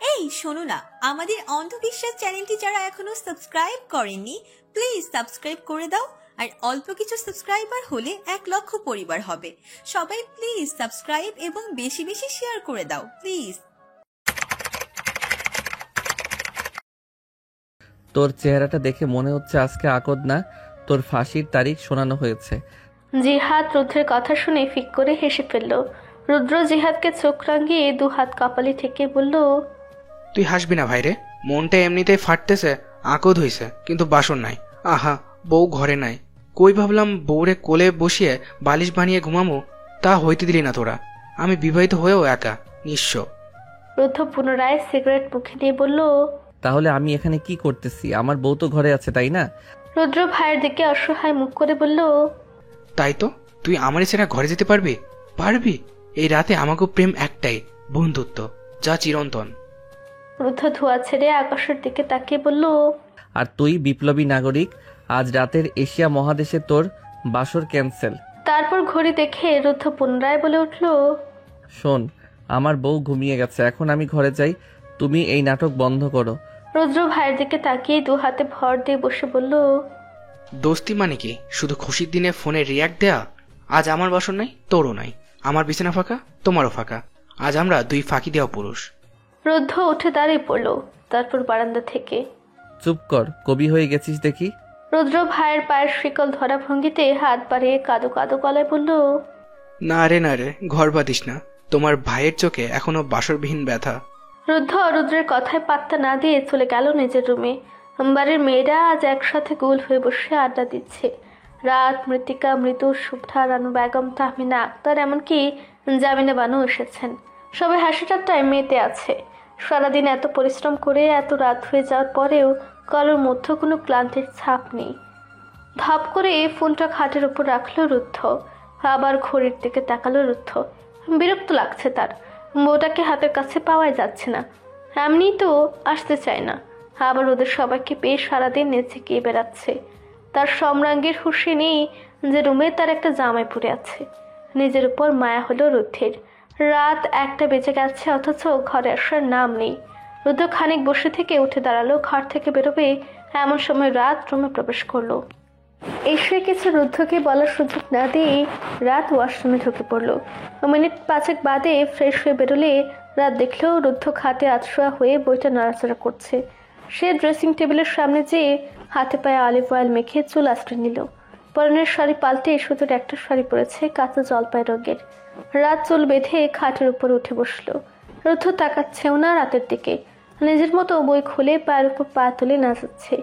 এই শোনো না, আমাদের অন্ধবিশ্বাস চ্যানেলটি যারা এখনো সাবস্ক্রাইব করেননি প্লিজ সাবস্ক্রাইব করে দাও। আর অল্প কিছু সাবস্ক্রাইবার হলে 1,00,000 পরিবার হবে। সবাই প্লিজ সাবস্ক্রাইব এবং বেশি বেশি শেয়ার করে দাও প্লিজ। তোর চেহারাটা দেখে মনে হচ্ছে আজকে আকদ না, তোর ফাঁসির তারিখ শোনানো হয়েছে। জিহাদ রুদ্রের কথা শুনে ফিক করে হেসে ফেলল। রুদ্র জিহাদকে চোখ রাঙিয়ে 2 হাত কপালে ঠেকে বলল, তুই হাসবি না ভাইরে, মনটা এমনিতেই ফাটতেছে। আকদ হইছে কিন্তু বাসন নাই। আহা, বউ ঘরে নাই। কই ভাবলাম বউরে কোলে বসিয়ে বালিশ বানিয়ে ঘুমামো, তা হইতে দিলি না তোরা। আমি বিবাহিত হয়েও একা, নিঃস্ব। রুদ্র পুনরায় সিগারেট মুখে নিয়ে বলল, তাহলে আমি এখানে কি করতেছি? আমার বউ তো ঘরে আছে, তাই না? রুদ্র ভাইয়ের দিকে অসহায় মুখ করে বলল, তাই তো, তুই আমারই ছেড়ে ঘরে যেতে পারবি? পারবি? এই রাতে আমাকে প্রেম একটাই, বন্ধুত্ব, যা চিরন্তন। রুদ্র ধোয়া ছেড়ে আকাশের দিকে তাকিয়ে বলল, আর তুই বিপ্লবী নাগরিক, আজ রাতের এশিয়া মহাদেশে তোর বাসর ক্যান্সেল। তারপর ঘড়ি দেখে রুদ্র পুনরায় বলে উঠল, শোন, আমার বউ ঘুমিয়ে গেছে, এখন আমি ঘরে যাই, তুমি এই নাটক বন্ধ করো। রুদ্র ভাইয়ের দিকে তাকিয়ে 2 হাতে ভর দিয়ে বসে বলল, দোস্তি মানে কি শুধু খুশির দিনে ফোনে রিয়াক্ট দেয়া? আজ আমার বাসন নাই, তোরও নাই। আমার বিছানা ফাঁকা, তোমারও ফাঁকা। আজ আমরা 2 ফাঁকি দেওয়া পুরুষ। রুদ্র উঠে দাঁড়িয়ে পড়ল। তারপর বারান্দা থেকে, চুপ কর, কবি হয়ে গেছিস দেখি। রুদ্র ভাইয়ের পায়ের শিকল ধরা ভঙ্গিতে হাত বাড়িয়ে কাদো কাদো গলায় বলল, না রে, ঘর বাঁধিস না। তোমার ভাইয়ের চোখে এখনো বাসরবিহীন ব্যথা। রুদ্রের কথায় পাত্তা না দিয়ে চলে গেল নিজের রুমে। বাড়ির মেয়েরা আজ একসাথে গোল হয়ে বসে আড্ডা দিচ্ছে। রাত, মৃত্তিকা, মৃদু, শুভ্রা, রানু বেগম, তাহমিনা আক্তার, এমনকি জামিনা বানু এসেছেন। সবাই হাসি ঠাট্টায় মেতে আছে। সারাদিন এত পরিশ্রম করে এত রাত হয়ে যাওয়ার পরেও কারোর মধ্যে কোনো ক্লান্তির ছাপ নেই। ধাপ করে ফোনটা খাটের উপর রাখলো রুদ্ধ। আবার ঘড়ির দিকে তাকালো রুদ্ধ। বিরক্ত লাগছে তার। বউটাকে হাতের কাছে পাওয়াই যাচ্ছে না। এমনি তো আসতে চায় না, আবার ওদের সবাইকে পেয়ে সারাদিন নেচে গিয়ে বেড়াচ্ছে। তার সম্রাঙ্গের হুঁশে নেই যে রুমে তার একটা জামাই পড়ে আছে। নিজের উপর মায়া হলো রুদ্ধের। রাত 1টা বেজে গেছে, অথচ ঘরে আসার নাম নেই। রুদ্ধ খানিক বসে থেকে উঠে দাঁড়ালো। ঘর থেকে বেরোবে এমন সময় রাত রুমে প্রবেশ করলো। এসে কিছু রুদ্ধকে বলার সুযোগ না দিয়ে রাত ওয়াশরুমে ঢুকে পড়লো। মিনিট 5 বাদে ফ্রেশ হয়ে বেরোলে রাত দেখলো রুদ্ধ খাটে আতশোয়া হয়ে বইটা নাড়াচাড়া করছে। সে ড্রেসিং টেবিলের সামনে যেয়ে হাতে পায়ে অলিভ অয়েল মেখে চুল আঁচড়ে নিল। পরনের শাড়ি পাল্টে সুতোর একটা শাড়ি পরেছে কাঁচা জলপাই রঙের। রাত চুল বেঁধে খাটের উপর উঠে বসলো। রুদ্ধ তাকাচ্ছেও না রাতের দিকে। নিজের মতো বই খুলে পায়ের উপর পা তুলে নাচাচ্ছে।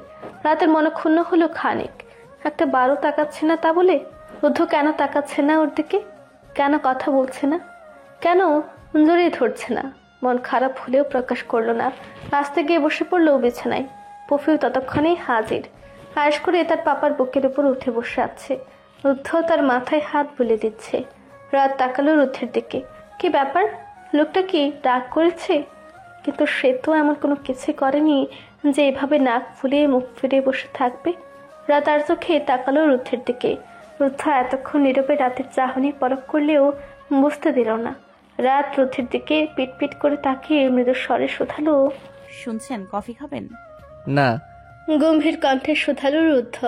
রাতের মনক্ষুণ্ণ হলো খানিক। একটা বারও তাকাচ্ছে না তা বলে? রুদ্ধ কেন তাকাচ্ছে না ওর দিকে? কেন কথা বলছে না? কেন জড়িয়ে ধরছে না? মন খারাপ হলেও প্রকাশ করলো না। আস্তে গিয়ে বসে পড়লো বিছানায়। পফিও ততক্ষণেই হাজির। আয়েশ করে তার পাপার বুকের উপর উঠে বসে আছে। রুদ্ধ তার মাথায় হাত বুলে দিচ্ছে। রাত তাকালো রুদ্ধের দিকে। কি ব্যাপার? লোকটা কি রাগ করেছে? কিন্তু সে তো এমন কোনো কিছুই করেনি যে এভাবে নাক ফুলিয়ে মুখ ফিরিয়ে বসে থাকবে। রাত আর চোখে তাকালো রুদ্ধের দিকে। রুদ্ধ এতক্ষণ নীরবে রাতের চাহনি পরখ করলেও বুঝতে দিল না। রাত রুদ্ধের দিকে পিট করে তাকিয়ে মৃদু স্বরে শোধালো, শুনছেন, কফি খাবেন? না। গম্ভীর কণ্ঠে শোধালো রুদ্ধ।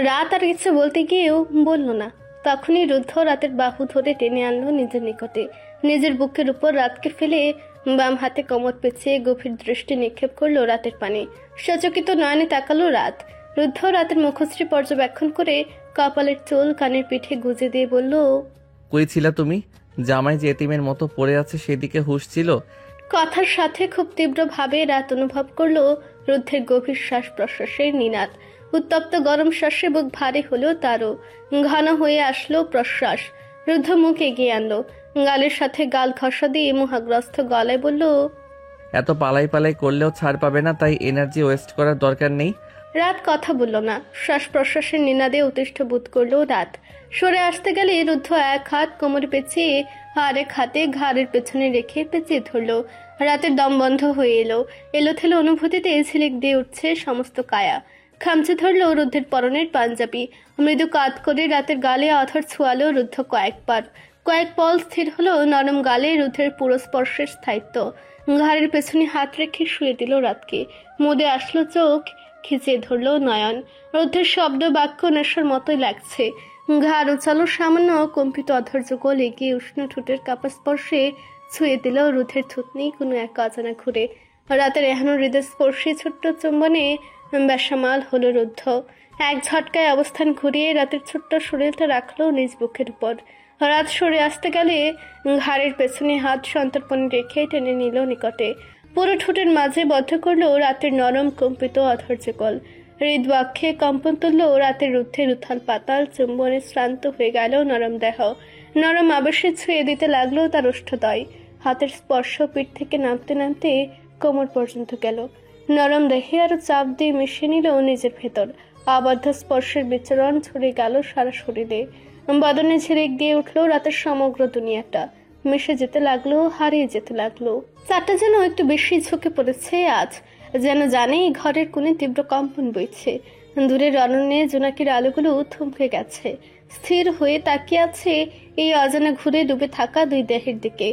রাত আর কিছু বলতে গিয়েও বলল না। তখনই রুদ্ধ রাতের বাহু ধরে টেনে আনলো নিজের নিকটে। নিজের বুকের উপর রাতকে ফেলে বাম হাতে কোমর পেঁচিয়ে গভীর দৃষ্টি নিক্ষেপ করলো রাতের পানে। সচকিত নয়নে তাকালো রাত। রুদ্ধ রাতের মুখশ্রী পর্যবেক্ষণ করে কপালের চুল কানের পিঠে গুজে দিয়ে বলল, কই ছিলা তুমি? জামাই যে এতিমের মতো পড়ে আছে সেদিকে হুঁশ ছিল? কথার সাথে খুব তীব্রভাবে রাত অনুভব করলো রুদ্ধের গভীর শ্বাস প্রশ্বাসের নিনাদ। উত্তপ্ত গরম শ্বাসে বুক ভারী হলো তারও। ঘন হয়ে আসলো প্রশ্বাস। রুদ্ধ মুখ এগিয়ে আনলো। গালের সাথে গাল ঘষা দিয়ে মোহাগ্রস্ত গলায় বলল, এত পালাই পালাই করলেও ছাড় পাবে না, তাই এনার্জি ওয়েস্ট করার দরকার নেই। রাত কথা বলল না। শ্বাস প্রশ্বাসের নিনাদে অতিষ্ঠ বোধ করলো রাত। সরে আসতে গেলে রুদ্ধ এক হাত কোমরে পেঁচিয়ে আর এক হাতে ঘাড়ের পেছনে রেখে পেঁচিয়ে ধরলো। রাতের দম বন্ধ হয়ে এলো। এলোথেলো অনুভূতিতে ঝিলিক দিয়ে উঠছে সমস্ত কায়া। খামচে ধরলো রুদ্ধের পরনের পাঞ্জাবি। মৃদু কাত করে রাতের গালে আধর ছোঁয়ালো রুদ্ধ কয়েক পল স্থির হলো নরম গালে রুদ্ধের পুরো স্পর্শের স্থায়িত্ব। ঘাড়ের পেছনে হাত রেখে শুয়ে দিল রাতকে। মুদে আসলো চোখ, খিচিয়ে ধরলো নয়ন। রুদ্ধের শব্দ বাক্য নেশার মতোই লাগছে। ঘাড় উচালো সামান্য কম্পিত অধৈর্য গোল এগিয়ে উষ্ণ ঠোঁটের কাপা স্পর্শে ছুঁয়ে দিল রুদ্ধের থুতনি কোনো এক অজানা ঘুরে। রাতের এহেন হৃদয় স্পর্শী ছোট্ট চুম্বনে বেসামাল হলো রুদ্ধ। এক ঝটকায় অবস্থান ঘুরিয়ে রাতের ছোট্ট শরীরটা রাখলো নিজ বুকের উপর। রাত সরে আসতে গেলে ঘাড়ের পেছনে হাত সন্তর্পণে রেখে টেনে নিল নিকটে। পুরো ঠোঁটের মাঝে বদ্ধ করলো রাতের নরম কম্পিত অধৈর্য কল। হৃদবাক্ষে কম্পন তুলল রাতের রুদ্ধের উথাল পাতাল চুম্বনে শ্রান্ত হয়ে গেল নরম দেহ। নরম আবেশে ছুঁয়ে দিতে লাগলো তার ওষ্ঠদয়। হাতের স্পর্শ পিঠ থেকে নামতে নামতে কোমর পর্যন্ত গেল। নরম দেহে আরো চাপ দিয়ে মিশিয়ে নিল নিজের ভেতর। আবদ্ধ স্পর্শের বিচরণ ছড়িয়ে গেল সারা শরীরে। বদনে ঝিলিক দিয়ে উঠলো রাতের সমগ্র দুনিয়াটা। মিশে যেতে লাগলো, হারিয়ে যেতে লাগলো। চারটা যেন একটু বেশি ঝুঁকে পড়েছে আজ, যেন জানে ঘরের কোণে তীব্র কম্পন বইছে। দূরের অরণ্যে জোনাকির আলোগুলো থমকে গেছে, স্থির হয়ে তাকিয়ে আছে এই অজানা ঘুরে ডুবে থাকা দুই দেহের দিকে।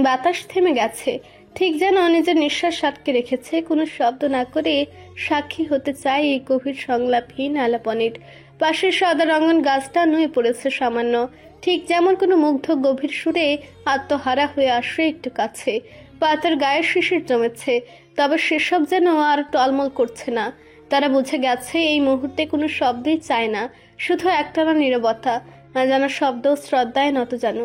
বাতাস থেমে গেছে, ঠিক যেন নিজের নিঃশ্বাস আটকে রেখেছে। কোনো শব্দ না করে সাক্ষী হতে চায় এই গভীর সংলাপহীন আলাপনের। পাশের সাদা রঙন গাছটা নুয়ে পড়েছে সামান্য, ঠিক যেমন কোনো মুগ্ধ গভীর সুরে আত্মহারা হয়ে আসে একটু কাছে। পাতার গায়ে শিশির জমেছে, তবে সেসব যেন আর টলমল করছে না। তারা বুঝে গেছে এই মুহূর্তে কোনো শব্দই চায় না, শুধু একটানা নীরবতা, যেন শব্দ শ্রদ্ধায় নত যেন।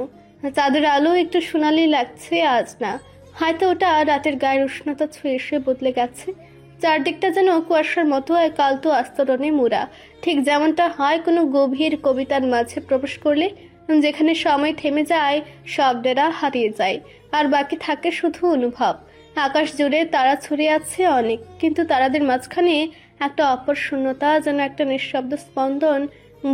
চাঁদের আলো একটু সোনালি লাগছে আজ না, হয়তো ওটা রাতের গায়ের উষ্ণতা ছুঁয়ে এসে বদলে গেছে। চারদিকটা যেন কুয়াশার মতো এক আলতো আস্তরণে মোড়া, ঠিক যেমনটা হয় কোনো গভীর কবিতার মাঝে প্রবেশ করলে, যেখানে সময় থেমে যায়, শব্দেরা হারিয়ে যায়, আর বাকি থাকে শুধু অনুভব। আকাশ জুড়ে তারা ছড়িয়ে আছে অনেক, কিন্তু তারাদের মাঝখানে একটা অপর শূন্যতা, যেন একটা নিঃশব্দ স্পন্দন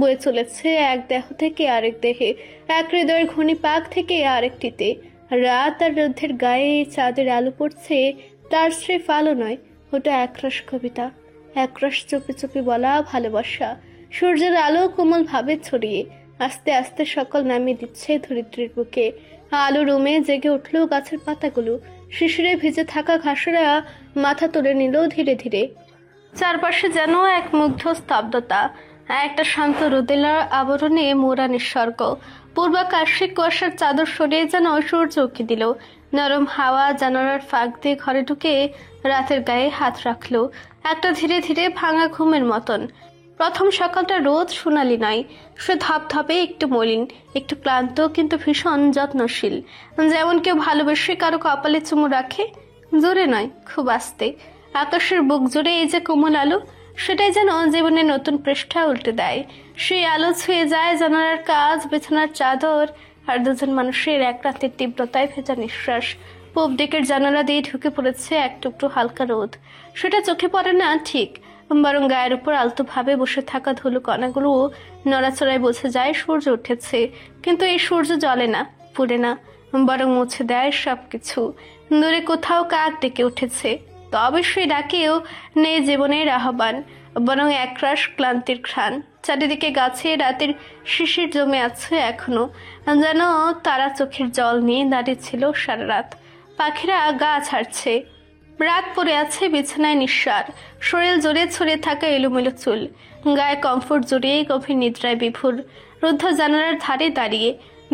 বয়ে চলেছে এক দেহ থেকে আরেক দেহে, এক হৃদয়ের ঘূর্ণি পাক থেকে আরেকটিতে। রাত আর রুদ্ধের গায়ে চাঁদের আলো পড়ছে, তার স্রেফ আলো নয়, ওটা একরাশ কবিতা, একরাশ চুপি চুপি বলা ভালোবাসা। সূর্যের আলো কোমল ভাবে ছড়িয়ে আস্তে আস্তে সকল নামিয়ে দিচ্ছে ধরিত্রীর বুকে। আলো রুমে জেগে উঠল গাছের পাতাগুলো, শিশিরে ভিজে থাকা ঘাসেরা মাথা তুলে নিল ধীরে ধীরে। চারপাশে যেন এক মুগ্ধ স্তব্ধতা, একটা শান্ত রোদেলার আবরণে মোড়া নিঃসর্গ। পূর্বাকাশে কুয়াশার চাদর সরিয়ে যেন সূর্য উঁকি দিল। নরম হাওয়া জানালার ফাঁক দিয়ে ঘরে ঢুকে রাতের গায়ে হাত রাখলো, একটা ধীরে ধীরে ভাঙা ঘুমের মতন। প্রথম সকালটা রোদ সোনালি নয়, সে ধপধপে, একটু মলিন, একটু ক্লান্ত, কিন্তু ভীষণ যত্নশীল। যেমন কেউ ভালোবেসে কারো কপালে চুমু রাখে, জোরে নয়, খুব আস্তে। আকাশের বুক জুড়ে এই যে কোমল আলো, সেটাই যেন জীবনের নতুন পৃষ্ঠা উল্টে দেয়। সেই আলো ছুঁয়ে যায় জানালার কাজ, বিছানার চাদর, আর দুজন মানুষের এক রাতের তীব্রতায় ভেজা নিঃশ্বাস। পূব দিকের জানালা দিয়ে ঢুকে পড়েছে এক টুকরো হালকা রোদ। সেটা চোখে পড়ে না ঠিক, বরং গায়ের উপর আলতো ভাবে বসে থাকা ধুলো কণাগুলো নড়াচড়ায় বোঝা যায় সূর্য উঠেছে। কিন্তু এই সূর্য জ্বলে না, পুড়ে না, বরং মুছে দেয় সবকিছু। দূরে কোথাও কাক ডেকে উঠেছে, তবে সেই ডাকেও নেই জীবনের আহ্বান, বরং একরাশ ক্লান্তির ঘ্রাণ। চারিদিকে গাছে রাতের শিশির জমে আছে এখনো, যেন তারা চোখের জল নিয়ে দাঁড়িয়ে ছিল সারা রাত। পাখিরা গা ছাড়ছে, রাত পড়ে আছে বিছানায় নিঃসার, শরীর জুড়ে ছড়িয়ে থাকা এলোমেলো চুল, গায়ে কমফোর্ট জড়িয়ে গভীর নিদ্রায় বিভোর। রুদ্ধ জানালার ধারে দাঁড়িয়ে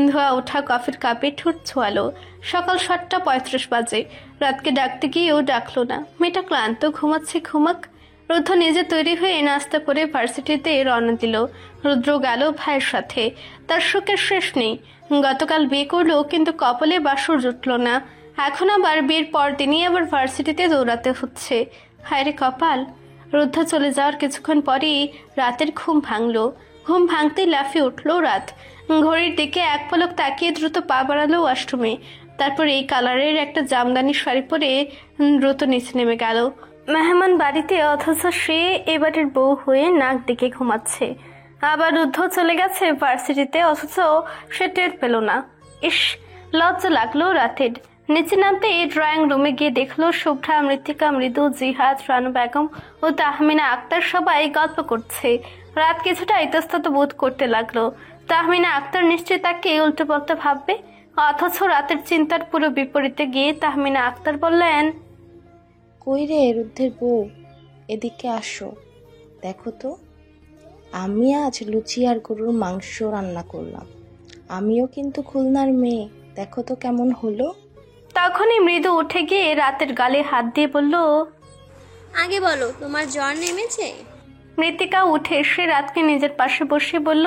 ধোয়া ওঠা কফির কাপে ঠোঁট ছোয়ালো। সকাল 7:35 বাজে। রাতকে ডাকতে গিয়েও ডাকলো না, মেয়েটা ক্লান্ত, ঘুমাচ্ছে, ঘুমাক। রুদ্ধ নিজে তৈরি হয়ে নাস্তা করে ভার্সিটিতে রওনা দিল। রুদ্র গেল ভাইয়ের সাথে। তার শোকের শেষ নেই। গতকাল বিয়ে করলো, কিন্তু কপালে বাসর জুটল না। এখন আবার বিয়ের পর দিনই আবার ভার্সিটিতে দৌড়াতে হচ্ছে। হায়রে কপাল। রুদ্ধ চলে যাওয়ার কিছুক্ষণ পরেই রাতের ঘুম ভাঙলো। ঘুম ভাঙতেই লাফিয়ে উঠল রাত। ঘড়ির দিকে এক পলক তাকিয়ে দ্রুত পা বাড়ালো ওয়াশরুমে। তারপর এই কালারের একটা জামদানি শাড়ি পরে দ্রুত নিচে নেমে গেল। মেহমান বাড়িতে, অথচ সে এবারের বউ হয়ে নাক ডেকে ঘুমাচ্ছে। আবার রুদ্ধ চলে গেছে ভার্সিটিতে, অথচ সে টের পেল না। ইস, লজ্জা লাগলো রাতের। নিচে নামতে ড্রয়িং রুমে গিয়ে দেখলো শুভ্রা, মৃত্তিকা, মৃদু, জিহাদ, রানু বেগম ও তাহমিনা আক্তার সবাই গল্প করছে। রাত কিছুটা ইতস্তত বোধ করতে লাগলো। তাহমিনা আক্তার নিশ্চয়ই তাকে উল্টো পাল্টা ভাববে, অথচ রাতের চিন্তার পুরো বিপরীতে গিয়ে তাহমিনা আক্তার বললেন, কই রে রুদ্ধের বউ, এদিকে আসো। দেখো তো, আমি আজ লুচি আর গরুর মাংস রান্না করলাম। আমিও কিন্তু খুলনার মেয়ে, দেখো তো কেমন হলো। তখনই মৃদু উঠে গিয়ে রাতের গালে হাত দিয়ে বলল, আগে বলো তোমার জ্বর নেমেছে? মৃত্তিকা উঠে এসে রাতকে নিজের পাশে বসে বলল,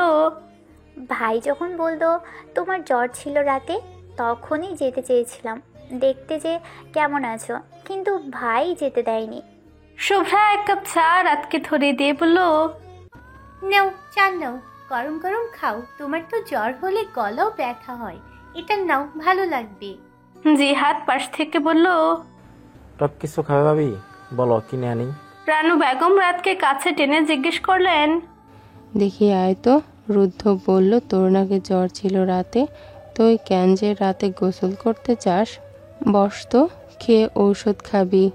ভাই যখন বললো তোমার জ্বর ছিল রাতে, তখনই যেতে চেয়েছিলাম দেখতে যে কেমন আছো, কিন্তু ভাই যেতে দেয়নি। শুভ্রা এক কাপ চা রাতকে ধরে দিয়ে বলল, নাও চা নাও, গরম গরম খাও। তোমার তো জ্বর হলে গলাও ব্যথা হয়, এটা নাও, ভালো লাগবে। জিহাদ পাশ থেকে বলল, টক কিছু খাবে ভাবি? বলো কিনে আনি। রানু বেগম রাতকে কাছে টেনে জিজ্ঞেস করলেন, দেখি আয় তো, রুদ্ধ বলল তোর নাকি জ্বর ছিল রাতে, তুই কেন যে রাতে গোসল করতে চাস? বস তো, খেয়ে ঔষধ খাবি।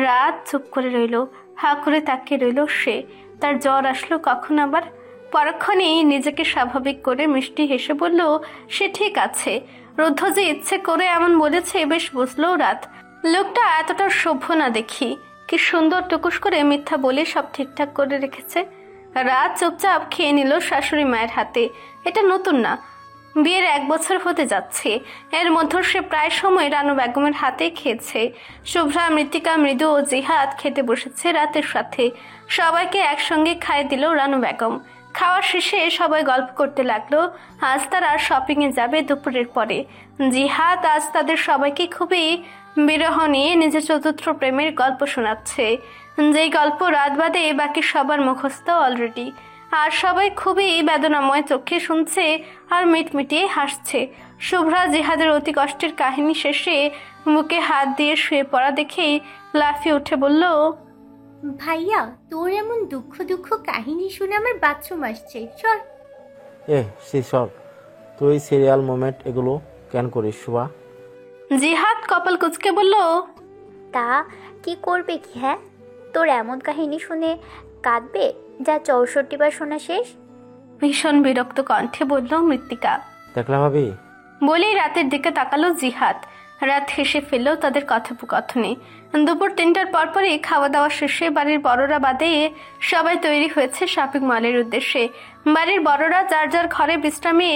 রাত চুপ করে রইল, হা করে তাকিয়ে রইল সে। তার জ্বর আসলো কখন আবার? পরক্ষণেই নিজেকে স্বাভাবিক করে মিষ্টি হেসে বলল সে ঠিক আছে। রুদ্ধ যে ইচ্ছে করে এমন বলেছে বেশ বুঝলো রাত। লোকটা এতটা সভ্য না দেখি, কি সুন্দর টুকুস করে মিথ্যা বলে সব ঠিকঠাক করে রেখেছে। রাত চুপচাপ খেয়ে নিল শাশুড়ি মায়ের হাতে। এটা নতুন না, বিয়ের 1 বছর হতে যাচ্ছে। এর মধ্যে সে প্রায় সময় রানু বেগমের হাতে খেয়েছে। শুভ্রা, মৃত্তিকা, মৃদু ও জিহাদ খেতে বসেছে রাতের সাথে। সবাইকে একসঙ্গে খাইয়ে দিল রানু বেগম। খাওয়ার শেষে সবাই গল্প করতে লাগলো। আজ তারা শপিংয়ে যাবে দুপুরের পরে। জিহাদ আজ তাদের সবাইকে খুবই বিরহ নিয়ে নিজের চতুর্থ প্রেমের গল্প শোনাচ্ছে, যেই গল্প রাত বাদে বাকি সবার মুখস্থ অলরেডি। আর সবাই খুবই বেদনাময় চোখে শুনছে আর মিটমিটিয়ে হাসছে। শুভ্রা জিহাদের অতি কষ্টের কাহিনী শেষে বুকে হাত দিয়ে শুয়ে পড়া দেখেই লাফিয়ে উঠে বলল, ভাইয়া, তোর এমন দুঃখ দুঃখ কাহিনী শুনে আমার বাথরুম আসছে, চল। সর, তুই সিরিয়াল মোমেন্ট এগুলো কেন করিস শুভা? জিহাদ কপাল কুচকে বলল, তা কি করবে কি? হ্যাঁ, তোর এমন কাহিনী শুনে কাঁদবে যা 64 বার শোনা শেষ। ভীষণ বিরক্ত কণ্ঠে বলল মৃত্তিকা। দেখলা ভাবি? বলেই রাতের দিকে তাকালো জিহাদ। রাত হেসে ফেলল তাদের কথোপকথনে। দুপুর 3টার পরপরই খাওয়া দাওয়া শেষে বাড়ির বড়রা বাদে সবাই তৈরি হয়েছে শপিং মলের উদ্দেশ্যে। বাড়ির বড়রা যার যার ঘরে বিশ্রামে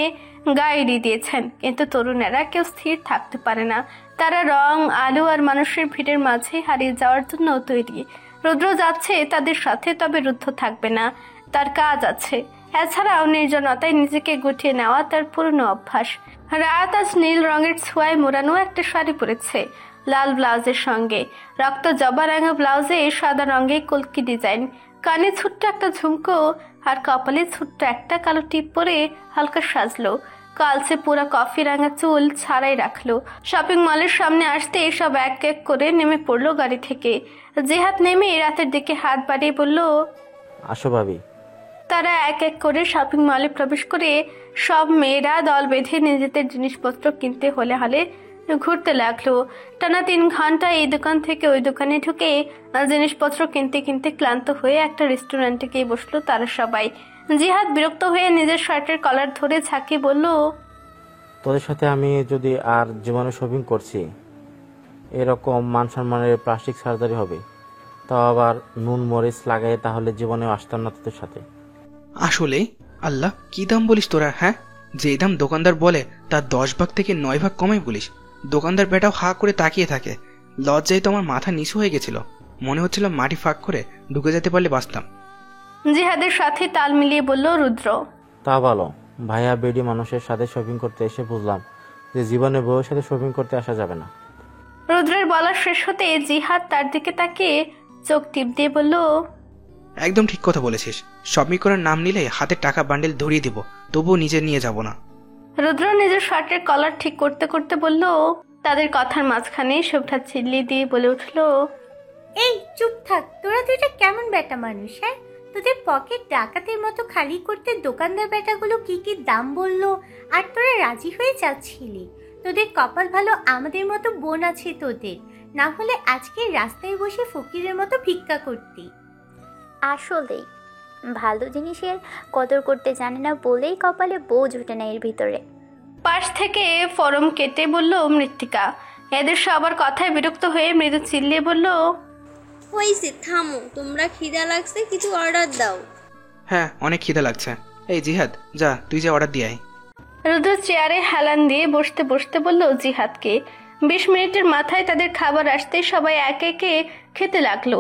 গা এড়িয়ে দিয়েছেন, কিন্তু তরুণেরা কেউ স্থির থাকতে পারে না। তারা রং, আলো আর মানুষের ভিড়ের মাঝে হারিয়ে যাওয়ার জন্য তৈরি। রুদ্র যাচ্ছে তাদের সাথে, তবে রুদ্ধ থাকবে না, তার কাজ আছে। এছাড়াও নির্জনতায় নিজেকে গুটিয়ে নেওয়া তার পুরনো অভ্যাস। রাত আজ নীল রঙের ছোঁয়ায় মোড়ানো একটা শাড়ি পরেছে লাল ব্লাউজের সঙ্গে। রক্ত জবা রাঙা ব্লাউজে সাদা রঙে কলকি ডিজাইন, কানে ছোট্ট একটা ঝুমকো আর কপালে ছোট্ট একটা কালো টিপ পরে হালকা সাজলো। কালচে পুরা কফি রাঙা চুল ছাড়াই রাখলো। শপিং মলের সামনে আসতে সব এক এক করে নেমে পড়লো গাড়ি থেকে। জিহাদ নেমে রাতের দিকে হাত বাড়িয়ে বলল, আসো ভাবি। তারা এক এক করে শপিং মলে প্রবেশ করে সব মেয়েরা দল বেঁধে নিজেদের জিনিসপত্র কিনতে হলে হলে ঘুরতে লাগলো। টানা 3 ঘন্টা এই দোকান থেকে ওই দোকানে ঢুকে জিনিসপত্র কিনতে কিনতে ক্লান্ত হয়ে একটা রেস্টুরেন্টে গিয়ে বসলো তারা সবাই। জিহাদ বিরক্ত হয়ে নিজের শার্টের কলার ধরে ঝাঁকিয়ে বলল, তোদের সাথে আমি যদি আর জীবনে শপিং করছি, এরকম মান সম্মানের প্লাস্টিক সার্জারি হবে, তাও আবার নুন মরিচ লাগাই, তাহলে জীবনেও আসতাম না তোদের সাথে। আসলে আল্লাহ, কি দাম বলিস তোরা? হ্যাঁ, যে দাম দোকানদার বলে তার 10 ভাগ থেকে 9 ভাগ কমাই বলিস। দোকানদার বেটাও হা করে তাকিয়ে থাকে। লজ্জায় তো আমার মাথা নিচু হয়ে গেছিল, মনে হচ্ছিল মাটি ফাঁক করে ঢুকে যেতে পারলে বাঁচতাম। জিহাদের সাথে তাল মিলিয়ে বলল রুদ্র, তা ভালো ভাইয়া, বেডি মানুষের সাথে শপিং করতে এসে বুঝলাম যে জীবনে বউয়ের সাথে শপিং করতে আসা যাবে না। রুদ্রের বলা শেষ হতে জিহাদ তার দিকে তাকিয়ে চোখ টিপ দিয়ে বলল, একদম ঠিক কথা বলেছিস। শপিং করার নাম নিলে হাতে টাকা বান্ডেল ধরিয়ে দিব, তবুও নিজে নিয়ে যাব না। রুদ্র নিজের শার্টের কলার ঠিক করতে করতে বলল। তাদের কথার মাঝখানে শুভ্রা চিল্লি দিয়ে বলে উঠল, এই চুপ থাক, তোরা দুইটা কেমন বেটা মানুষ? হ্যাঁ, তোদের পকেট ডাকাতের মতো খালি করতে দোকানদার বেটাগুলো কি কি দাম বললো আর তোরা রাজি হয়ে যাচ্ছিলি। তোদের কপাল ভালো, আমাদের মতো বোন আছে তোদের, না হলে আজকে রাস্তায় বসে ফকিরের মতো ভিক্ষা করতি। আসলেই ভালো জিনিসের কদর করতে জানে না বলেই কপালে বউ জুটে না এর ভিতরে। পাশ থেকে ফরম কেটে বলল মৃত্তিকা। এদের সবার কথায় বিরক্ত হয়ে মৃদু চিল্লিয়ে বলল, হয়েছে, থামো। তোমরা খিদা লাগছে, কিছু অর্ডার দাও। হ্যাঁ, অনেক খিদে লাগছে। এই জিহাদ, যা তুই যে অর্ডার দিয়ে আয়। রুদ্র চেয়ারে হেলান দিয়ে বসতে বসতে বলল জিহাদকে। 20 মিনিটের মাথায় তাদের খাবার আসতে সবাই একে একে খেতে লাগলো।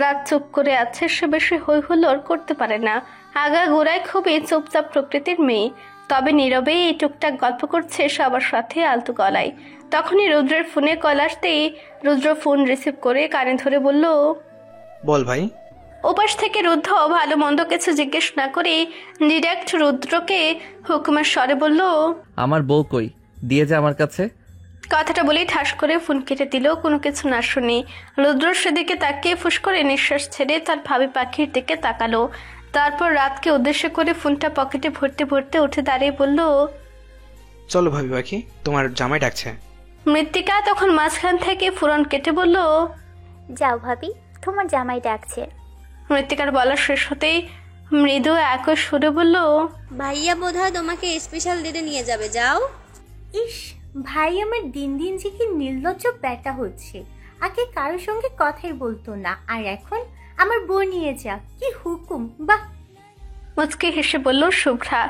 রাত চুপ করে আছে, সে বেশি হই হুল্লোড় করতে পারে না। আগা গোড়ায় খুবই চুপচাপ প্রকৃতির মেয়ে, তবে নীরবে এই টুকটাক গল্প করছে সবার সাথে আলতু গলায়। তখনই রুদ্রের ফোনে কল আসতেই রুদ্র ফোন রিসিভ করে কানে ধরে বলল, বল ভাই। ওপাশ থেকে রুদ্র ভালো মন্দ কিছু জিজ্ঞেস না করে ডিরেক্ট রুদ্রকে হুকুমের স্বরে বলল, আমার বউ কই, দিয়ে যা আমার কাছে। কথাটা বলেই ঠাস করে ফোন কেটে দিল কোনো কিছু না শুনে। রুদ্র সেদিকে তাকিয়ে ফুস করে নিঃশ্বাস ছেড়ে তার ভাবি পাখির দিকে তাকালো। তারপর রাতকে উদ্দেশ্য করে ফোনটা পকেটে ভরতে ভরতে উঠে দাঁড়িয়ে বলল, চলো ভাবি পাখি, তোমার জামাই ডাকছে। মৃত্তিকা তখন মাঝখান থেকে ফোন কেটে বলল, যাও ভাবি, তোমার জামাই ডাকছে। মৃত্তিকার বলা শেষ হতেই মৃদু একই সুরে বলল, ভাইয়া বোধহয় তোমাকে স্পেশাল ডেটে নিয়ে যাবে, যাও। ইস, ভাই আমার দিন দিন যে কি নির্লজ্জ ব্যাটা হচ্ছে। আগে কারোর সঙ্গে কথাই বলতো না, আর এখন আমার বউ নিয়ে যা, কি হুকুম! বাহ! মুচকি হেসে বলল শুভ্রা।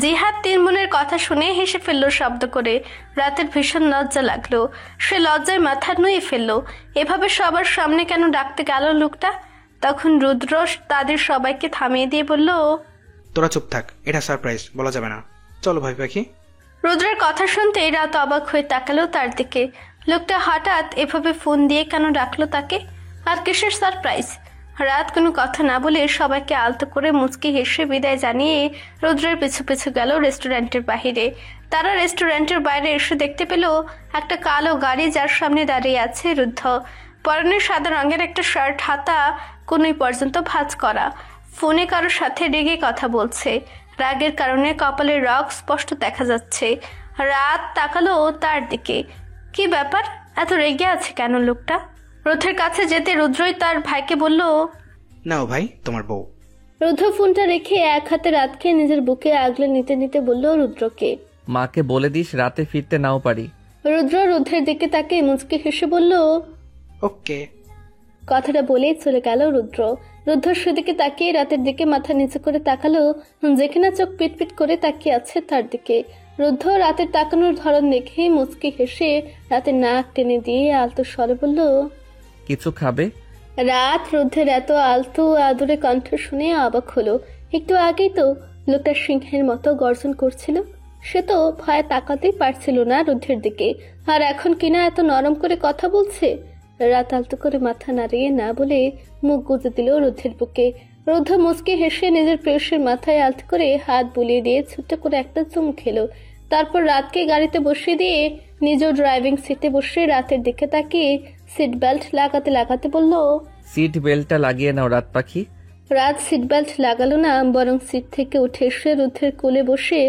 জিহাদ তিনমনের কথা শুনে হেসে ফেললো শব্দ করে। রাতের ভীষণ লজ্জা লাগলো, সে লজ্জায় মাথা নুয়ে ফেললো। এভাবে সবার সামনে কেন ডাকতে গেল লোকটা? তখন রুদ্র তাদের সবাইকে থামিয়ে দিয়ে বলল, তোরা চুপ থাক, এটা সারপ্রাইজ, বলা যাবে না। চলো ভাবি পাখি। রুদ্রের কথা শুনতেই রাত অবাক হয়ে তাকালো তার দিকে। লোকটা হঠাৎ এভাবে ফোন দিয়ে কেন ডাকলো তাকে? আর কিসের সারপ্রাইজ? রাত কোনো কথা না বলে সবাইকে আলতো করে মুচকি হেসে বিদায় জানিয়ে রুদ্রের পিছু পিছু গেল রেস্টুরেন্টের বাহিরে। তারা রেস্টুরেন্টের বাইরে এসে দেখতে পেল একটা কালো গাড়ি, যার সামনে দাঁড়িয়ে আছে রুদ্ধ। পরনে সাদা রঙের একটা শার্ট, হাতা কোনোই পর্যন্ত ভাঁজ করা। ফোনে কারোর সাথে রেগে কথা বলছে। রাগের কারণে কপালের রগ স্পষ্ট দেখা যাচ্ছে। রাত তাকালো তার দিকে। কি ব্যাপার, এত রেগে আছে কেন লোকটা? রুদ্রের কাছে যেতে রুদ্রই তার ভাইকে বলল, নাও ভাই, তোমার বউ। রুদ্র ফোনটা রেখে এক হাতে রাতকে নিজের বুকে আগলে নিতে নিতে বলল রুদ্রকে, মাকে বলে দিস রাতে ফিরতে নাও পারি। রুদ্র রুদ্রের দিকে তাকে মুচকি হেসে বলল, ওকে। কথাটা বলেই চলে গেল রুদ্র। রুদ্র সেদিকে তাকিয়ে রাতের দিকে মাথা নিচু করে তাকালো, যেখানে চোখ পিটপিট করে তাকিয়ে আছে তার দিকে। রুদ্র রাতের তাকানোর ধরন দেখে মুচকি হেসে রাতের নাক টেনে দিয়ে আলতো স্বরে বলল, কিছু খাবে? রাত রুদ্রের এত আলতো আদুরে কণ্ঠ শুনে অবাক হলো। একটু আগেই তো লোকটা সিংহের মতো গর্জন করছিল। সে তো ভয়ে তাকাতেই পারছিল না রুদ্রের দিকে, আর এখন কিনা এত নরম করে কথা বলছে। রাত আলতো করে মাথা নাড়িয়ে না বলে মুখ গুজে দিল রুদ্রের বুকে। রুদ্র মুচকে হেসে নিজের প্রেয়সীর মাথায় আলতো করে হাত বুলিয়ে দিয়ে ছোট্ট করে একটা চুমু খেলো। তারপর রাতকে গাড়িতে বসিয়ে দিয়ে নিজেও ড্রাইভিং সিটে বসে রাতের দিকে তাকিয়ে সিট বেল্ট লাগাতে লাগাতে বলল, সিট বেল্টটা লাগিয়ে নাও রাত পাখি। রাত সিট বেল্ট লাগালো না, বরং সিট থেকে উঠে এসে রুদ্রের কোলে বসে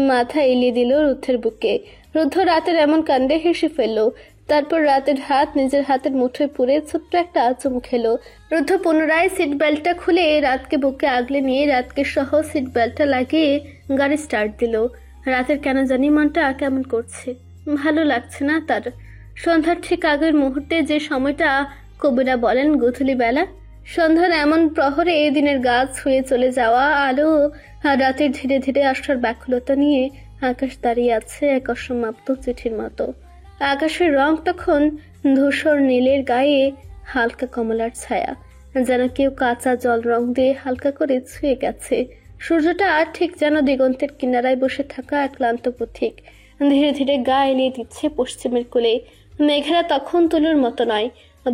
মাথা এলিয়ে দিল রুদ্রের বুকে। রুদ্র রাতের এমন কাণ্ডে হেসে ফেললো। তারপর রাতের হাত নিজের হাতের মুঠোয় পুরে ছোট্ট একটা চুমু খেলো। রুদ্র পুনরায় সিট বেল্টটা খুলে রাতকে বুকে আগলে নিয়ে রাতকে সহ সিট বেল্টটা লাগিয়ে গাড়ি স্টার্ট দিল। রাতের কেন জানি মনটা কেমন করছে, ভালো লাগছে না তার। সন্ধ্যার ঠিক আগের মুহূর্তে যে সময়টা কবিরা বলেন গোধূলি বেলা, সন্ধ্যার এমন প্রহরে দিনের গাছ ছুঁয়ে চলে যাওয়া আলো আর রাতের ধীরে ধীরে আসার ব্যাকুলতা নিয়ে আকাশ দাঁড়িয়ে আছে এক অসমাপ্ত চিঠির মতো। আকাশের রং তখন ধূসর নীলের গায়ে হালকা কমলার ছায়া, যেন কেউ কাঁচা জল রং দিয়ে হালকা করে ছুঁয়ে গেছে। সূর্যটা ঠিক যেন দিগন্তের কিনারায় বসে থাকা এক ক্লান্ত পথিক, ধীরে ধীরে গা এলিয়ে দিচ্ছে পশ্চিমের কোলে। মেঘেরা তখন তুলোর মতো নয়,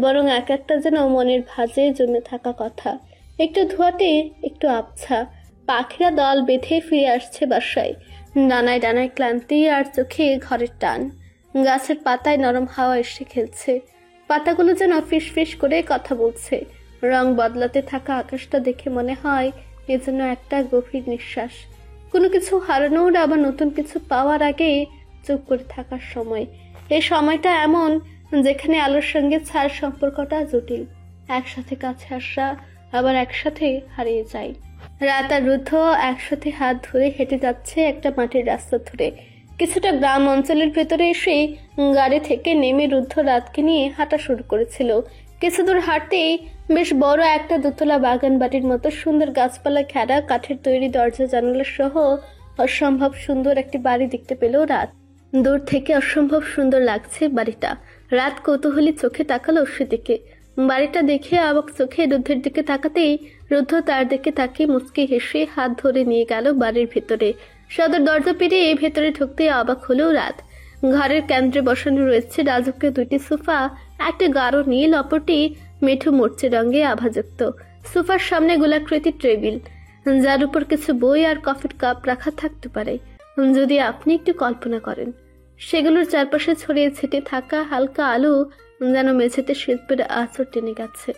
বরং এক একটা যেন মনের ভাঁজে জমে থাকা কথা। একটু ধোয়াতে একটু আবছা। পাখিরা দল বেঁধে ফিরে আসছে বাসায়, ডানায় ডানায় ক্লান্তি আর চোখে ঘরের টান। গাছের পাতায় নরম হাওয়া এসে খেলছে, পাতাগুলো যেন ফিস ফিস করে কথা বলছে। রং বদলাতে থাকা আকাশটা দেখে মনে হয় এজন্য একটা গভীর নিঃশ্বাস, কোনো কিছু হারানোর আবার নতুন কিছু পাওয়ার আগে চুপ করে থাকার সময়। এই সময়টা এমন যেখানে আলোর সঙ্গে ছায়ার সম্পর্কটা জটিল, একসাথে কাছে আসা আবার একসাথে হারিয়ে যায়। রাত আর রুদ্ধ একসাথে হাত ধরে হেঁটে যাচ্ছে একটা মাটির রাস্তা ধরে। কিছুটা গ্রাম অঞ্চলের ভেতরে এসে গাড়ি থেকে নেমে রুদ্ধ রাতকে নিয়ে হাঁটা শুরু করেছিল। কিছু দূর হাঁটতেই বেশ বড় একটা দোতলা বাগান বাড়ির মতো সুন্দর গাছপালা ঘেরা কাঠের তৈরি দরজা জানালা সহ অসম্ভব সুন্দর একটি বাড়ি দেখতে পেল রাত। দূর থেকে অসম্ভব সুন্দর লাগছে বাড়িটা। রাত কৌতূহলী চোখে তাকালো সেদিকে। বাড়িটা দেখে অবাক চোখে রুদ্ধের দিকে তাকাতেই রুদ্ধ তার দিকে তাকিয়ে মুচকি হেসে হাত ধরে নিয়ে গেল বাড়ির ভেতরে। সদর দরজা পেরিয়ে ভেতরে ঢুকতে অবাক হলো রাত। ঘরের কেন্দ্রে বসানো রয়েছে রাজকীয় দুটি সোফা, একটা গাঢ় নীল, অপরটি মেঠো মরচে রঙে আভাযুক্ত। সোফার সামনে গোলাকৃতি টেবিল, যার উপর কিছু বই আর কফির কাপ রাখা থাকতে পারে যদি আপনি একটু কল্পনা করেন। সেগুলোর চারপাশে ছড়িয়ে ছিটিয়ে থাকা হালকা আলো যেন মেঝেতে শিল্পের আঁচড় টেনে গেছে।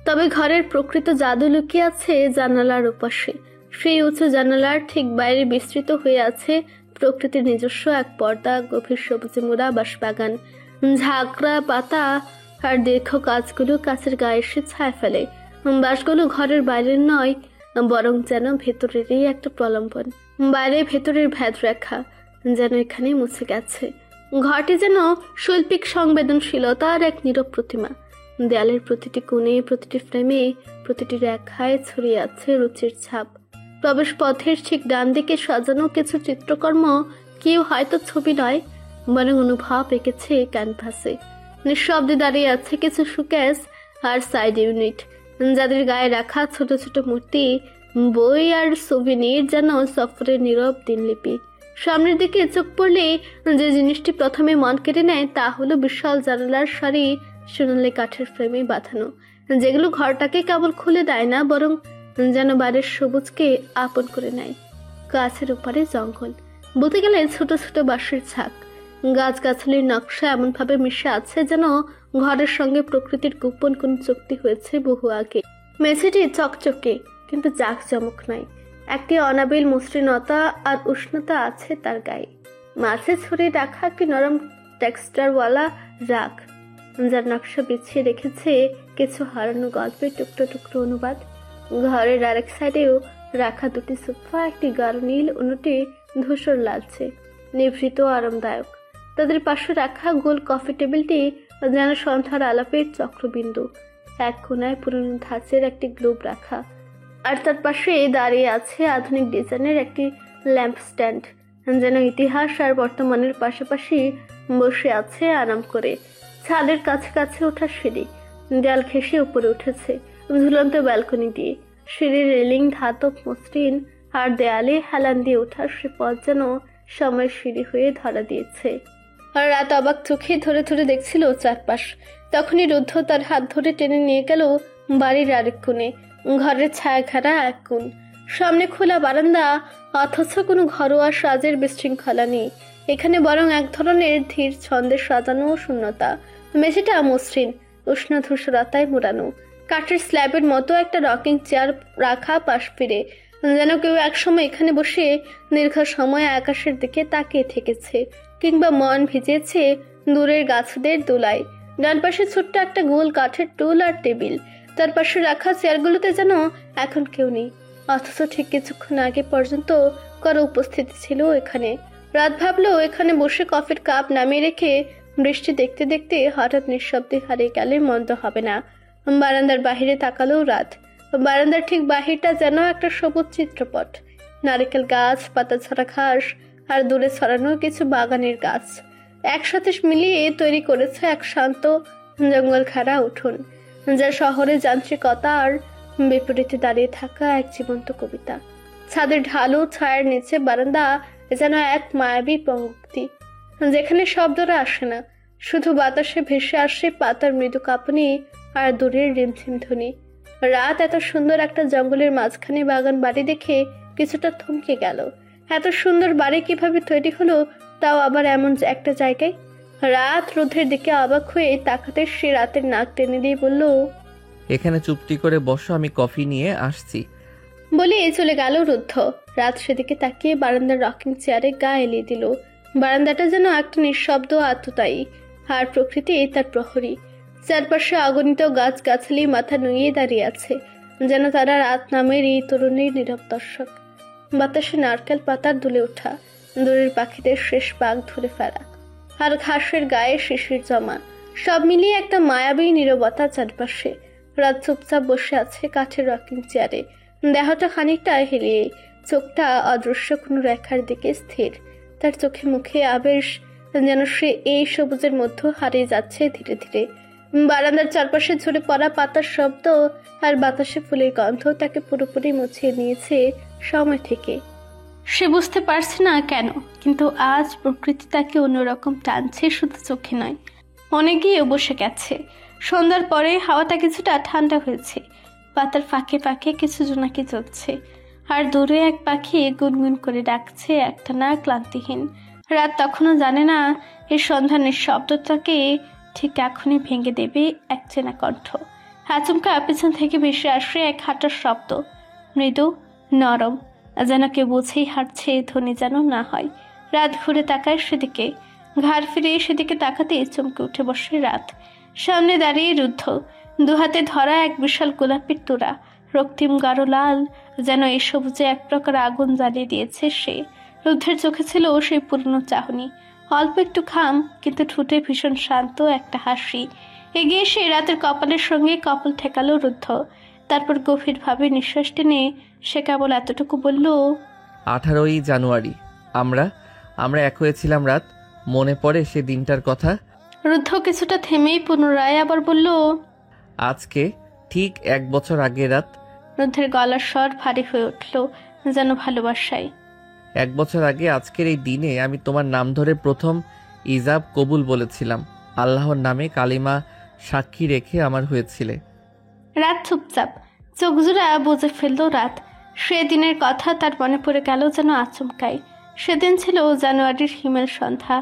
তবে ঘরের প্রকৃত জাদু লুকিয়ে আছে জানালার ওপাশে। সেই উঁচু জানালার ঠিক বাইরে বিস্তৃত হয়ে আছে প্রকৃতির নিজস্ব এক পর্দা, গভীর সবুজে মোড়া বাঁশবাগান, ঝাঁকড়া পাতা আর দীর্ঘ গাছগুলো কাছের গায়ে এসে ছায়া ফেলে। বাঁশগুলো ঘরের বাইরের নয়, বরং যেন ভেতরেরই একটা প্রলম্বন। বাইরে ভেতরের ভেদ রেখা যেন এখানে মুছে গেছে। ঘরটি যেন শৈল্পিক সংবেদনশীলতার এক নীরব প্রতিমা। দেয়ালের প্রতিটি কোণে, প্রতিটি ফ্রেমে, প্রতিটি রেখায় ছড়িয়ে আছে রুচির ছাপ। প্রবেশ পথের ঠিক ডান দিকে সাজানো কিছু চিত্রকর্ম কেউ হয়তো ছবি নয়, বরং অনুভব এঁকেছে ক্যানভাসে। নিঃশব্দে দাঁড়িয়ে আছে কিছু শোকেস আর সাইড ইউনিট, যাদের গায়ে রাখা ছোট ছোট মূর্তি, বই আর সুভিনির যেন সফরের নীরব দিনলিপি। সামনের দিকে চোখ পড়লে যে জিনিসটি প্রথমে মন কেড়ে নেয় তা হলো বিশাল জানালার সারি সোনালী কাঠের ফ্রেমে বাঁধানো, যেগুলো ঘরটাকে কেবল খুলে দেয় না, বরং যেন বাড়ির সবুজকে আপন করে নেয়। গাছের উপরে জঙ্গল, বলতে গেলে ছোট ছোট বাঁশের ঝাঁক, গাছগাছালির নকশা এমনভাবে মিশে আছে যেন ঘরের সঙ্গে প্রকৃতির গোপন কোন চুক্তি হয়েছে বহু আগে। মেঝেটি চকচকে কিন্তু জাঁকজমক নয়, একটি অনাবিল মসৃণতা আর উষ্ণতা আছে তার গায়ে। মাঝে ছড়িয়ে রাখা একটি নরম টেক্সচারওয়ালা রাগ, যার নকশা বিছিয়ে রেখেছে কিছু হারানো গল্পের টুকরো টুকরো অনুবাদ। ঘরের আরেক সাইডেও রাখা দুটি সোফা, একটি গাঢ় নীল, অন্যটি ধূসর লালচে, নিভৃত আরামদায়ক। তাদের পাশে রাখা গোল কফি টেবিলটি যেন সন্ধ্যার আলাপের চক্রবিন্দু। এক কোনায় পুরনো ধাঁচের একটি গ্লোব রাখা, আর তার পাশে দাঁড়িয়ে আছে আধুনিক ডিজাইনের একটি ল্যাম্প স্ট্যান্ড, যেন ইতিহাস আর বর্তমানের পাশাপাশি বসে আছে আরাম করে। ছাদের কাছে কাছে ওঠা সিঁড়ি, দেয়াল ঘেঁষে উপরে উঠেছে ঝুলন্ত ব্যালকনি দিয়ে। সিঁড়ির রেলিং ধাতব মসৃণ, আর দেয়ালে হেলান দিয়ে ওঠা সে পথ যেন সময় সিঁড়ি হয়ে ধরা দিয়েছে। আর রাত অবাক চোখে ধরে ধরে দেখছিল চারপাশ। তখনই রুদ্ধ তার হাত ধরে টেনে নিয়ে গেল বাড়ির আরেক কোণে, ঘরের ছায়া ঘেরা এক কোণ। সামনে খোলা বারান্দা, অথচ কোনো ঘরোয়া সাজের বিশৃঙ্খলা নেই। এখানে বরং এক ধরনের ধীর ছন্দে সাজানো শূন্যতা। মেঝেটা মসৃণ, উষ্ণ ধূসরতায় মোড়ানো। কাঠের স্ল্যাবের মতো একটা রকিং চেয়ার রাখা পাশ ফিরে, যেন কেউ একসময় এখানে বসে দীর্ঘ সময় আকাশের দিকে তাকিয়ে থেকেছে, কিংবা মন ভিজেছে দূরের গাছদের দোলায়। ডান পাশে ছোট্ট একটা গোল কাঠের টুল আর টেবিল, তার পাশে রাখা চেয়ারগুলোতে যেন এখন কেউ নেই, অথচ ঠিক কিছুক্ষণ আগে পর্যন্ত কারো উপস্থিতি ছিল এখানে। রাত ভাবলো এখানে বসে কফির কাপ নামিয়ে রেখে বৃষ্টি দেখতে দেখতে হঠাৎ নিঃশব্দে হারিয়ে গেলে মন্দ হবে না। বারান্দার বাহিরে তাকালো রাত। বারান্দার ঠিক বাহিরটা যেন একটা সবুজ চিত্রপট, নারকেল গাছ, পাতা ছড়া ঘাস আর দূরে ছড়ানো কিছু বাগানের গাছ একসাথে মিলিয়ে তৈরি করেছে এক শান্ত জঙ্গল ঘেরা উঠোন, যা শহরে যান্ত্রিকতা আর বিপরীতে দাঁড়িয়ে থাকা এক জীবন্ত কবিতা। ছাদের ঢালু ছায়ার নিচে বারান্দা যেন এক মায়াবী পঙ্ক্তি, যেখানে শব্দরা আসে না, শুধু বাতাসে ভেসে আসে পাতার মৃদু কাঁপুনি আর দূরের রিমঝিম ধ্বনি। রাত এত সুন্দর একটা জঙ্গলের মাঝখানে বাগান বাড়ি দেখে কিছুটা থমকে গেল। এত সুন্দর বাড়ি কিভাবে তৈরি হলো, তাও আবার এমন একটা জায়গায়? রাত রুদ্ধের দিকে অবাক হয়ে তাকাতে সে রাতের নাক টেনে দিয়ে বলল, এখানে চুপটি করে বসো, আমি কফি নিয়ে আসছি। বলে চলে গেল রুদ্ধ। রাত সেদিকে তাকিয়ে বারান্দার রকিং চেয়ারে গা এলিয়ে দিল। বারান্দাটা যেন একটা নিঃশব্দ আত্মতায়ী, আর প্রকৃতি তার প্রহরী। চারপাশে অগণিত গাছ গাছালি মাথা নুইয়ে দাঁড়িয়ে আছে, যেন তারা রাত নামের এই তরুণীর নীরব দর্শক। বাতাসে নারকেল পাতার দুলে ওঠা, দূরের পাখিদের শেষ পাক ধরে ফেলা, আর ঘাসের গায়ে শিশির জমা, সব মিলিয়ে একটা মায়াবী নীরবতা চারপাশে। রাত চুপচাপ বসে আছে কাঠের রকিং চেয়ারে, দেহটা খানিকটা হেলিয়ে, চোখটা অদৃশ্য কোনো রেখার দিকে স্থির। তার চোখে মুখে আবেশ, যেন সে এই সবুজের মধ্যে হারিয়ে যাচ্ছে ধীরে ধীরে। বারান্দার চারপাশে ঝরে পড়া পাতার শব্দ আর বাতাসে ফুলের গন্ধ তাকে পুরোপুরি মুছিয়ে নিয়েছে সময় থেকে। সে বুঝতে পারছে না কেন, কিন্তু আজ প্রকৃতি তাকে অন্যরকম টানছে, শুধু চোখে নয়, মনে গিয়েও বসে গেছে। সন্ধ্যার পরে হাওয়াটা কিছুটা ঠান্ডা হয়েছে, পাতার ফাঁকে ফাঁকে কিছু জোনাকি চলছে, আর দূরে এক পাখি গুনগুন করে ডাকছে একটানা ক্লান্তিহীন। রাত তখনও জানে না এই সন্ধ্যা নিঃশব্দটাকে ঠিক এখনই ভেঙে দেবে এক চেনা কণ্ঠ। আচমকা পেছন থেকে ভেসে আসে এক হাঁটার শব্দ, মৃদু নরম, যেন কেউ বুঝেই হাঁটছে, ধ্বনি যেন না হয়। রাত ঘুরে তাকায় সেদিকে, ঘাড় ফিরিয়ে সেদিকে তাকাতেই চমকে উঠে বসে রাত। সামনে দাঁড়িয়ে রুদ্ধ, দুহাতে ধরা এক বিশাল গোলাপের তোড়া, রক্তিম গাঢ় লাল, যেন এই সবুজে এক প্রকার আগুন জ্বালিয়ে দিয়েছে সে। রুদ্ধের চোখে ছিল সেই পুরনো চাহনি, অল্প একটু ঘাম, কিন্তু ঠোঁটে ভীষণ শান্ত একটা হাসি। এগিয়ে এসে রাতের কপালের সঙ্গে কপাল ঠেকালো রুদ্ধ, তারপর গভীরভাবে নিঃশ্বাস টেনে সে কেবল এতটুকু বলল, 18ই জানুয়ারি আমরা এক হয়েছিলাম রাত, মনে পড়ে সে দিনটার কথা? রুদ্ধ কিছুটা থেমেই পুনরায় আবার বলল, আজকে ঠিক 1 বছর আগে রাত। রুদ্ধের গলার স্বর ভারী হয়ে উঠল, যেন ভালোবাসায়। 1 বছর আগে আজকের এই দিনে আমি তোমার নাম ধরে প্রথম ইজাব কবুল বলেছিলাম। আল্লাহর নামে কালিমা সাক্ষী রেখে আমার হয়েছিলে। রাত চুপচাপ, চোখ জোড়া বুঝে ফেলল রাত। সেদিনের কথা তার মনে পড়ে গেল যেন আচমকাই। সেদিন ছিল জানুয়ারির হিমেল সন্ধ্যা,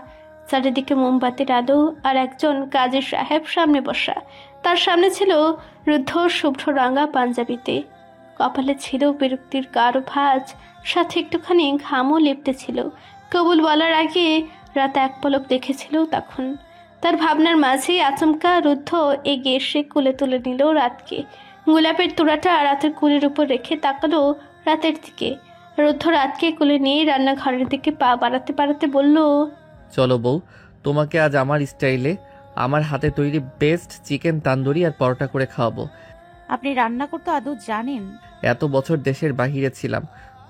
চারিদিকে মোমবাতির আলো, আর একজন কাজী সাহেব সামনে বসা। তার সামনে ছিল রুদ্ধ শুভ্র রাঙা পাঞ্জাবিতে, কপালে ছিল বিরক্তির গাঢ় ভাঁজ, সাথে একটুখানি ঘামও লেপটে ছিল। কবুল বলার আগে রাত এক পলক দেখেছিল তখন। তার ভাবনার মাঝেই আচমকা রুদ্ধ এগিয়ে এসে কোলে তুলে নিল রাতকে। গোলাপের তোড়াটা রাতের কোলের উপর রেখে তাকালো রাতের দিকে। রুদ্ধ রাতকে কোলে নিয়ে রান্নাঘরের দিকে পা বাড়াতে বাড়াতে বলল, চলো বউ, তোমাকে আজ আমার স্টাইলে আমার হাতে তৈরি বেস্ট চিকেন তান্দুরি আর পরোটা করে খাওয়াবো। আপনি রান্না করতে আদৌ জানেন? এত বছর দেশের বাহিরে ছিলাম,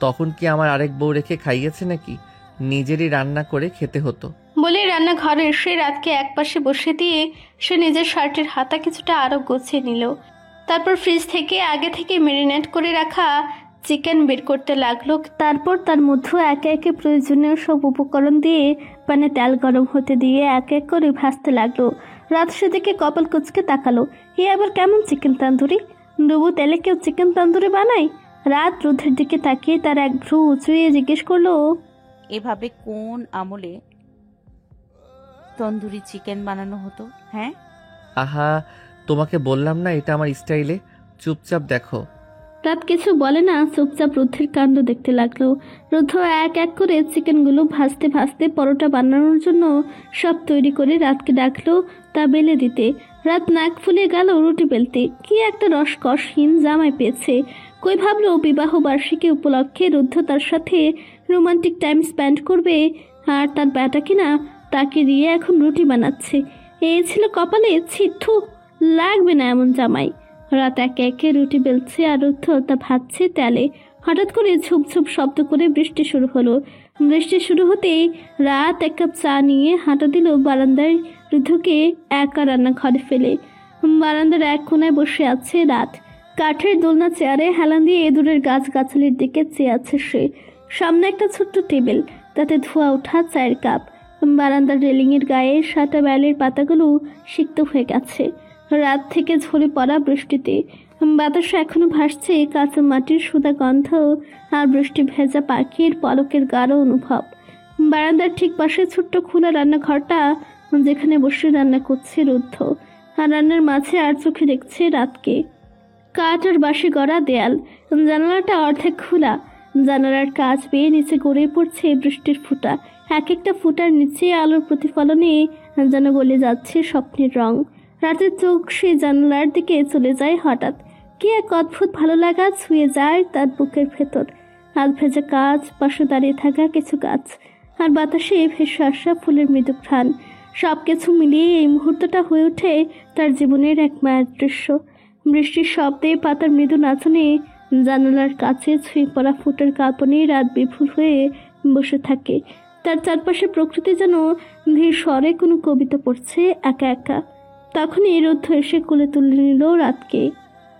তখন কি আমার আরেক বউ রেখে খাইয়েছে নাকি? নিজেরই রান্না করে খেতে হতো। বলে রান্নাঘরে এসে রাতকে একপাশে বসে দিয়ে সে নিজের শার্টের হাতা কিছুটা আরো গুছিয়ে নিল। তারপর ফ্রিজ থেকে আগে থেকে ম্যারিনেট করে রাখা চিকেন বের করতে লাগলো। তারপর তার মধ্যে একে একে প্রয়োজনীয় সব উপকরণ দিয়ে প্যানে তেল গরম হতে দিয়ে এক এক করে ভাজতে লাগলো। রাত সেদিকে কপাল কুচকে তাকালো, এ আবার কেমন চিকেন তান্দুরি? ডুবো তেলে কেউ চিকেন তান্দুরি বানায়? রাত রুদ্ধের দিকে তাকিয়ে তার এক ভ্রু উঁচুয়ে জিজ্ঞেস করলো, এভাবে কোন আমলে তন্দুরি চিকেন বানানো হতো? হ্যাঁ, আহা, তোমাকে বললাম না এটা আমার স্টাইলে, চুপচাপ দেখো। রাত কিছু বলে না, চুপচাপ রুদ্ধের কাণ্ড দেখতে লাগলো। রুদ্ধ এক এক করে চিকেনগুলো ভাজতে ভাজতে পরোটা বানানোর জন্য সব তৈরি করে রাতকে ডাকলো তা বেলে দিতে। রাত নাক ফুলে গেল রুটি বেলতে। কি একটা রসকসহীন জামাই পেয়েছে। কই ভাবলো বিবাহ বার্ষিকী উপলক্ষে রুদ্ধ তার সাথে রোমান্টিক টাইম স্পেন্ড করবে, আর তার ব্যাটা কিনা তাকে দিয়ে এখন রুটি বানাচ্ছে। এই ছিল কপালে, ছিথু লাগবে না এমন জামাই। রাত একে একে রুটি বেলছে আর রুদ্ধ তা ভাজছে তেলে। হঠাৎ করে ঝুপ ঝুপ শব্দ করে বৃষ্টি শুরু হলো। বৃষ্টি শুরু হতেই রাত এক কাপ চা নিয়ে হাঁটা দিল বারান্দায় রুদ্ধকে একা রান্নাঘরে ফেলে। বারান্দার এক কোনায় বসে আছে রাত। কাঠের দোলনা চেয়ারে হেলান দিয়ে দূরের গাছগাছালির দিকে চেয়ে আছে সে। সামনে একটা ছোট্ট টেবিল, তাতে ধোয়া ওঠা চায়ের কাপ। বারান্দার রেলিংয়ের গায়ে সাটা বেলের পাতাগুলো সিক্ত হয়ে গেছে রাত থেকে ঝরে পড়া বৃষ্টিতে। বাতাসে এখনো ভাসছে কাঁচা মাটির সুদা গন্ধ আর বৃষ্টি ভেজা পাখির পলকের গাঢ় অনুভব। বারান্দার ঠিক পাশে ছোট্ট খোলা রান্নাঘরটা, যেখানে বসে রান্না করছে রুদ্ধ, আর রান্নার মাঝে আর চোখে দেখছে রাতকে। কাঠ আর বাঁশি গড়া দেয়াল, জানালাটা অর্ধেক খোলা। জানালার কাজ বেয়ে নিচে গড়ে পড়ছে বৃষ্টির ফোঁটা। এক একটা ফোঁটার নিচে আলোর প্রতিফলনে যেন গলে যাচ্ছে স্বপ্নের রং। রাতের চোখ সেই জানালার দিকে চলে যায় হঠাৎ। কি এক অদ্ভুত ভালো লাগা ছুঁয়ে যায় তার বুকের ভেতর। আধ ভেজা কাজ, পাশে দাঁড়িয়ে থাকা কিছু গাছ, আর বাতাসে ভেসে আসা ফুলের মৃদু ঘ্রাণ। সব কিছু মিলিয়ে এই মুহূর্তটা হয়ে ওঠে তার জীবনের এক মায়ার দৃশ্য। বৃষ্টির শব্দে পাতার মৃদু নাচনে জানালার কাছে ছুঁয়ে পড়া ফুটের কাঁপনে রাত বিভোর হয়ে বসে থাকে। তার চারপাশে প্রকৃতি যেন ধীর স্বরে কোনো কবিতা পড়ছে একা একা। তখনই রুদ্ধ এসে কোলে তুলে নিল রাতকে।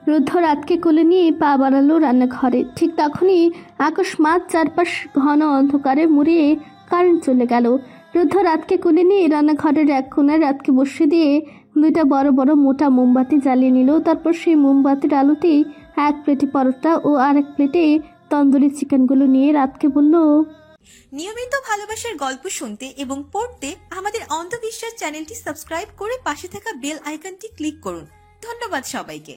রুদ্ধ রাতকে কোলে নিয়ে পা বাড়ালো রান্নাঘরে। ঠিক তখনই আকস্মাৎ চারপাশ ঘন অন্ধকারে মুড়িয়ে কারেন্ট চলে গেল। রুদ্ধ রাতকে কোলে নিয়ে রান্নাঘরের এক কোণায় রাতকে বসিয়ে দিয়ে দুইটা বড় বড় মোটা মোমবাতি জ্বালিয়ে নিল। তারপর সেই মোমবাতির আলোতেই এক প্লেটে পরোটা ও আরেক প্লেটে তন্দুরি চিকেনগুলো নিয়ে রাতকে বলল, নিয়মিত ভালোবাসার গল্প শুনতে এবং পড়তে আমাদের অন্ধবিশ্বাস চ্যানেলটি সাবস্ক্রাইব করে পাশে থাকা বেল আইকনটি ক্লিক করুন। ধন্যবাদ সবাইকে।